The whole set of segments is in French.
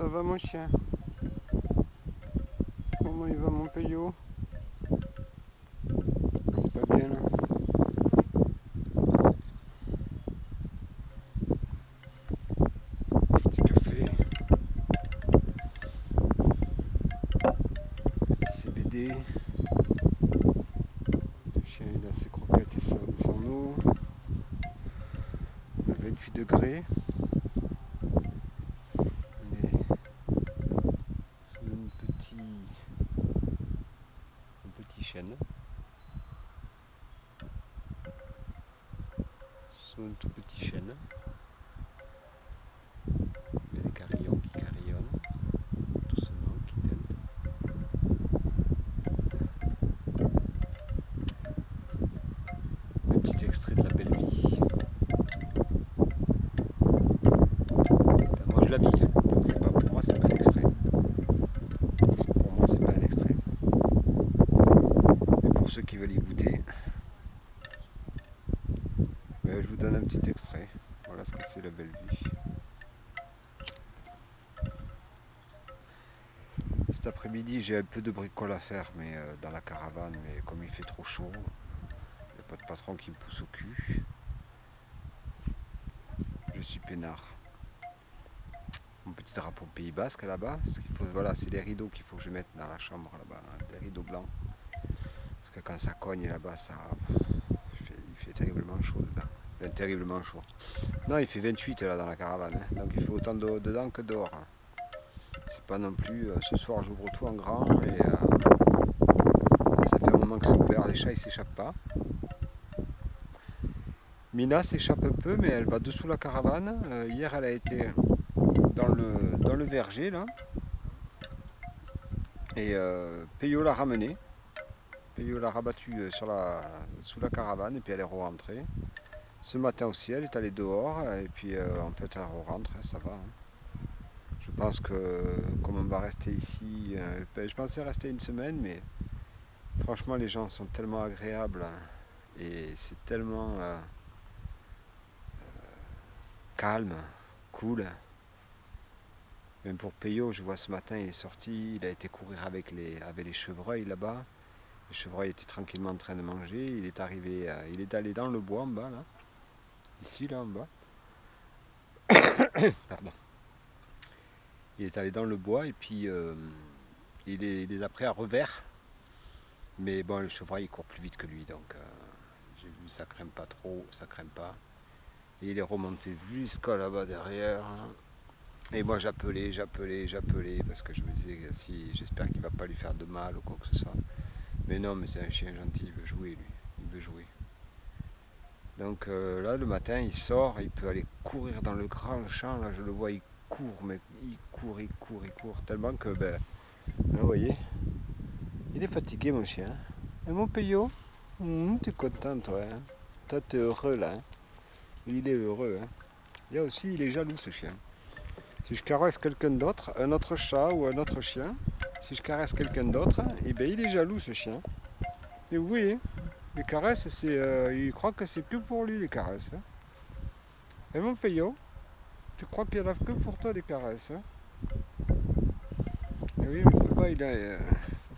ça va mon chien? Comment il va mon Peyo? Pas bien là. Petit café. Petit CBD. Le chien il a ses croquettes et son eau. Il a 28 degrés. On est sous un petit chêne. Sous un tout petit chêne. Il y a des carillons qui carillonnent doucement, qui tintent. Un petit extrait de La Belle Vie. Enfin, moi je la vis, hein. Donc c'est pas, pour moi c'est pas un extrait. Pour moi c'est pas un extrait. Et pour ceux qui veulent y goûter, ben, je vous donne un petit extrait. Voilà ce que c'est La Belle Vie. Cet après-midi, j'ai un peu de bricole à faire, mais dans la caravane, mais comme il fait trop chaud, il n'y a pas de patron qui me pousse au cul. Je suis peinard. Mon petit drapeau Pays Basque là-bas, voilà, c'est les rideaux qu'il faut que je mette dans la chambre là-bas, hein, les rideaux blancs. Parce que quand ça cogne là-bas, il fait terriblement chaud dedans. Enfin, terriblement chaud. Non, il fait 28 là dans la caravane, hein, donc il fait autant dedans que dehors. Hein. C'est pas non plus, ce soir j'ouvre tout en grand et ça fait un moment que c'est ouvert, les chats ils s'échappent pas. Mina s'échappe un peu mais elle va dessous la caravane. Hier elle a été dans le verger là. Et Peyo l'a ramenée. Peyo l'a rabattue sous la caravane et puis elle est rentrée. Ce matin aussi elle est allée dehors et puis en fait elle rentre, ça va. Hein. Je pense que comme on va rester ici, je pensais rester une semaine mais franchement les gens sont tellement agréables hein, et c'est tellement calme, cool. Même pour Peyo, je vois ce matin, il est sorti, il a été courir avec les chevreuils là-bas. Les chevreuils étaient tranquillement en train de manger. Il est arrivé, il est allé dans le bois en bas, là. Ici, là, en bas. Pardon. Il est allé dans le bois et puis il les a pris à revers. Mais bon, le chevreuil, il court plus vite que lui, donc j'ai vu, ça craint pas trop, ça craint pas. Et il est remonté jusqu'à là-bas derrière. Et moi j'appelais, parce que je me disais si j'espère qu'il va pas lui faire de mal ou quoi que ce soit. Mais non, mais c'est un chien gentil, il veut jouer lui, il veut jouer. Donc là le matin il sort, il peut aller courir dans le grand champ, là je le vois, il court, mais il court, tellement que ben, là, vous voyez, il est fatigué mon chien. Et mon Peyo, t'es content toi, hein. Toi t'es heureux là, hein. Il est heureux, hein. Il y a aussi, il est jaloux ce chien. Si je caresse quelqu'un d'autre, un autre chat ou un autre chien, si je caresse quelqu'un d'autre, eh bien il est jaloux ce chien. Et oui, les caresses, il croit que c'est que pour lui les caresses. Hein. Et mon Peyo, tu crois qu'il n'y en a que pour toi des caresses. Hein. Et oui, mais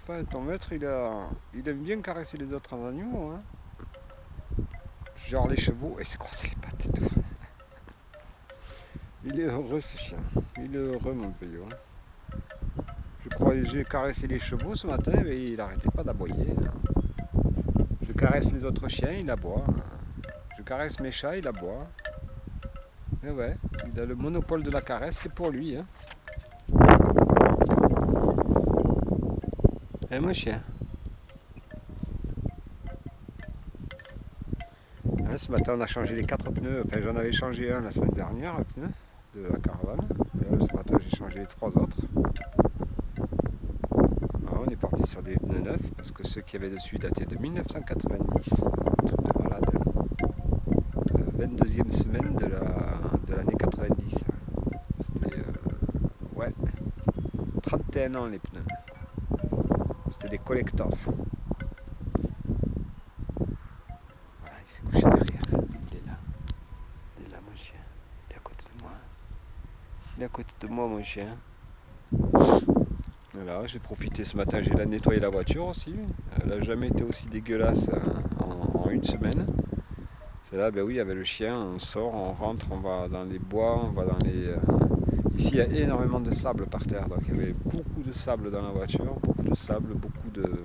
papa, ton maître, il aime bien caresser les autres animaux. Hein. Genre les chevaux, et c'est croisé les pattes et tout. Il est heureux ce chien, il est heureux mon Peyo. Je crois que j'ai caressé les chevaux ce matin, mais il n'arrêtait pas d'aboyer. Je caresse les autres chiens, il aboie. Je caresse mes chats, il aboie. Et ouais, il a le monopole de la caresse, c'est pour lui. Hein. Et mon chien. Là, ce matin, on a changé les 4 pneus. Enfin, j'en avais changé un la semaine dernière, un pneu de la caravane. Et là, ce matin, j'ai changé les 3 autres. Alors, on est parti sur des pneus neufs parce que ceux qu'il y avait dessus dataient de 1990. Un truc de malade. 22e semaine de l'année 90. C'était ouais, 31 ans les pneus. C'était des collectors. Voilà, il s'est couché derrière. Il est là. Il est là mon chien. Il est à côté de moi. Il est à côté de moi mon chien. Voilà, j'ai profité ce matin, j'ai nettoyé la voiture aussi. Elle n'a jamais été aussi dégueulasse en une semaine. C'est là, ben oui, avec le chien, on sort, on rentre, on va dans les bois, on va dans les... Ici, il y a énormément de sable par terre, donc il y avait beaucoup de sable dans la voiture, beaucoup de sable, beaucoup de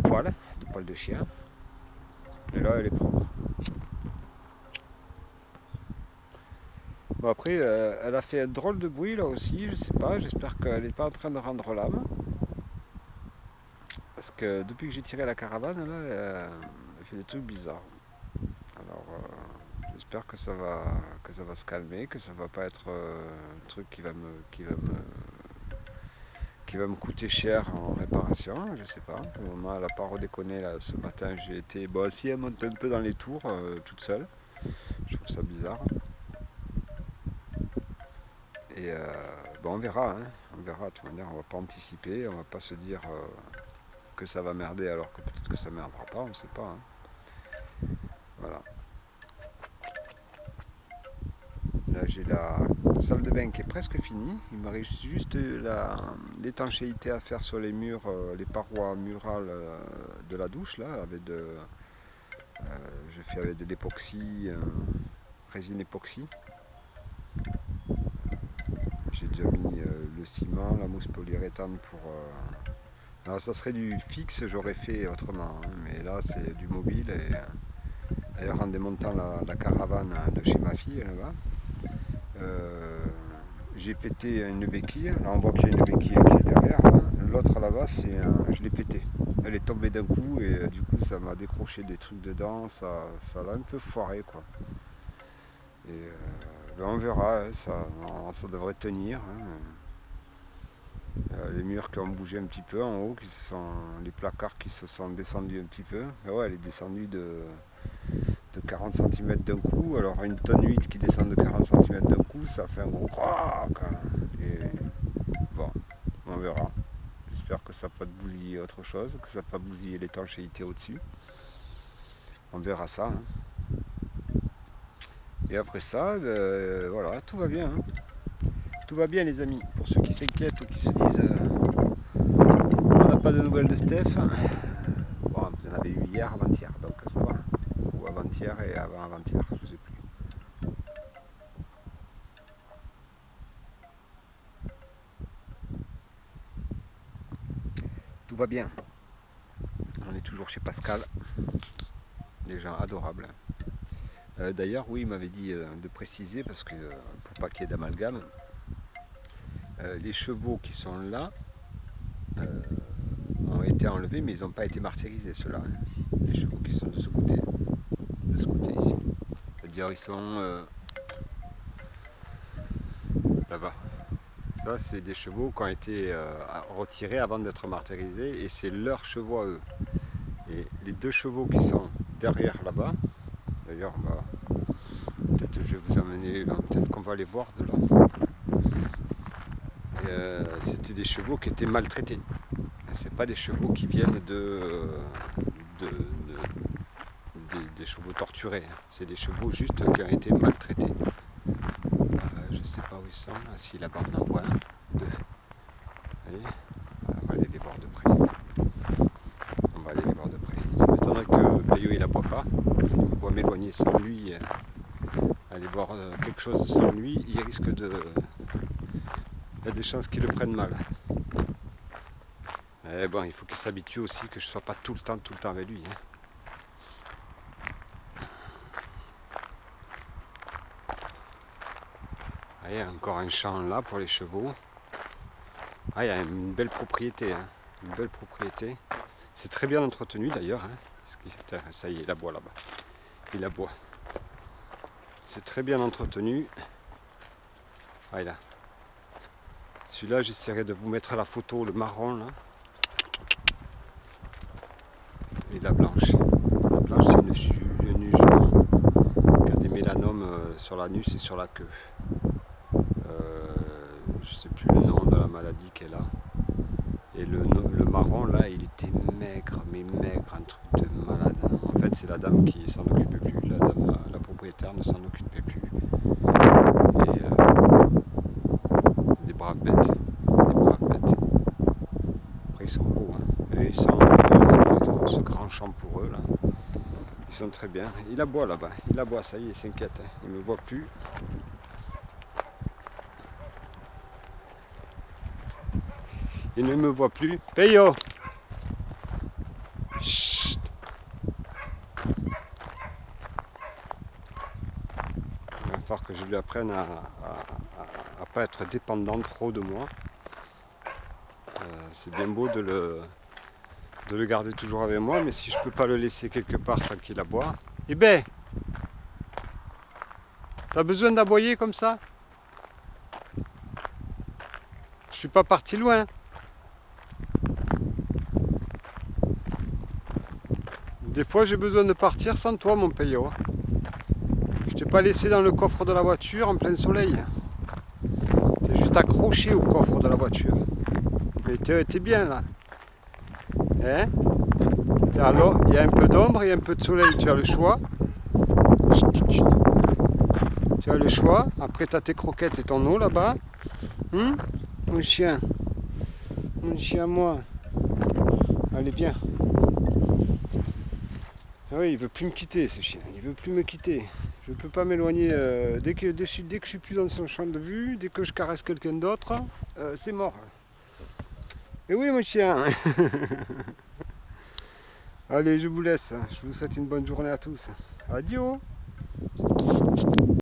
poils de chien. Et là, elle est propre. Bon après, elle a fait un drôle de bruit là aussi, je sais pas, j'espère qu'elle n'est pas en train de rendre l'âme. Parce que depuis que j'ai tiré la caravane, là, elle fait des trucs bizarres. Alors, j'espère que ça va se calmer, que ça va pas être un truc qui va me coûter cher en réparation, je sais pas. Au moment, elle n'a pas redéconné là, ce matin, j'ai été... Bon, si elle monte un peu dans les tours, toute seule, je trouve ça bizarre. Et bon, on verra, hein. On verra, de toute manière, on va pas anticiper, on va pas se dire que ça va merder alors que peut-être que ça merdera pas, on sait pas, hein. Voilà. Là, j'ai la salle de bain qui est presque finie. Il me reste juste l'étanchéité à faire sur les murs, les parois murales de la douche, là, je fais avec de l'époxy, résine époxy. J'ai déjà mis le ciment, la mousse polyuréthane pour... Alors ça serait du fixe, j'aurais fait autrement, hein, mais là c'est du mobile. Et d'ailleurs en démontant la caravane de chez ma fille là-bas, j'ai pété une béquille. Là on voit qu'il y a une béquille qui est derrière. Hein. L'autre là-bas, je l'ai pété. Elle est tombée d'un coup et du coup ça m'a décroché des trucs dedans. Ça l'a un peu foiré quoi. Et ben, on verra, hein, ça devrait tenir. Hein. Les murs qui ont bougé un petit peu en haut, les placards qui se sont descendus un petit peu. Et ouais, elle est descendue de 40 cm d'un coup. Alors une tonne 8 qui descend de 40 cm d'un coup, ça fait un gros crack. Et bon, on verra. J'espère que ça va pas bousiller autre chose, que ça va pas bousiller l'étanchéité au-dessus. On verra ça. Hein. Et après ça, voilà, tout va bien. Hein. Tout va bien les amis. Pour ceux qui s'inquiètent ou qui se disent on n'a pas de nouvelles de Steph. Bon, vous en avez eu hier, avant-hier, donc ça va. Ou avant-hier et avant-avant-hier, je ne sais plus. Tout va bien. On est toujours chez Pascal. Des gens adorables. D'ailleurs, oui, il m'avait dit de préciser, parce que pour pas qu'il y ait d'amalgame, les chevaux qui sont là ont été enlevés, mais ils n'ont pas été martyrisés, ceux-là. Hein. Les chevaux qui sont de ce côté ici. C'est-à-dire, ils sont là-bas. Ça, c'est des chevaux qui ont été retirés avant d'être martyrisés, et c'est leurs chevaux à eux. Et les deux chevaux qui sont derrière là-bas, d'ailleurs, peut-être je vais vous amener, peut-être qu'on va les voir de là. C'était des chevaux qui étaient maltraités. C'est pas des chevaux qui viennent des chevaux torturés. C'est des chevaux juste qui ont été maltraités. Je sais pas où ils sont. Ah, si là-bas on en voit un, deux. Allez, on va aller les voir de près. On va aller les voir de près. Ça m'étonnerait que Payot il aboie pas. S'il me voit m'éloigner sans lui, aller voir quelque chose sans lui, il risque de... Il y a des chances qu'ils le prennent mal. Mais bon, il faut qu'il s'habitue aussi que je ne sois pas tout le temps avec lui. Hein. Ah, il y a encore un champ là pour les chevaux. Ah, il y a une belle propriété. Hein. Une belle propriété. C'est très bien entretenu d'ailleurs. Hein. Ça y est, il aboie là-bas. Il aboie. C'est très bien entretenu. Ah, là. Celui-là, j'essaierai de vous mettre la photo, le marron là. Et la blanche. La blanche, c'est une jument qui a des mélanomes sur l'anus et sur la queue. Je ne sais plus le nom de la maladie qu'elle a. Et le marron là, il était maigre, mais maigre, un truc de malade. En fait, c'est la dame qui s'en occupait plus. La propriétaire ne s'en occupait plus. Et des braves bêtes. ce grand champ pour eux là. Ils sont très bien. Il aboie là-bas. Il aboie, ça y est, il s'inquiète. Il ne me voit plus. Il ne me voit plus. Peyo! Chut! Il va falloir que je lui apprenne à pas être dépendant trop de moi. C'est bien beau de le garder toujours avec moi, mais si je peux pas le laisser quelque part sans qu'il aboie. Eh ben! T'as besoin d'aboyer comme ça? Je suis pas parti loin. Des fois j'ai besoin de partir sans toi mon Peyo. Je t'ai pas laissé dans le coffre de la voiture en plein soleil. T'es juste accroché au coffre de la voiture. Mais t'es bien là. Hein? Alors, il y a un peu d'ombre et un peu de soleil, tu as le choix. Tu as le choix. Après tu as tes croquettes et ton eau là-bas. Mon chien. Mon chien à moi. Allez viens. Ah oui, il veut plus me quitter ce chien, il veut plus me quitter. Je peux pas m'éloigner dès que je suis plus dans son champ de vue, dès que je caresse quelqu'un d'autre, c'est mort. Et oui mon chien. Allez, je vous laisse, je vous souhaite une bonne journée à tous. Adieu.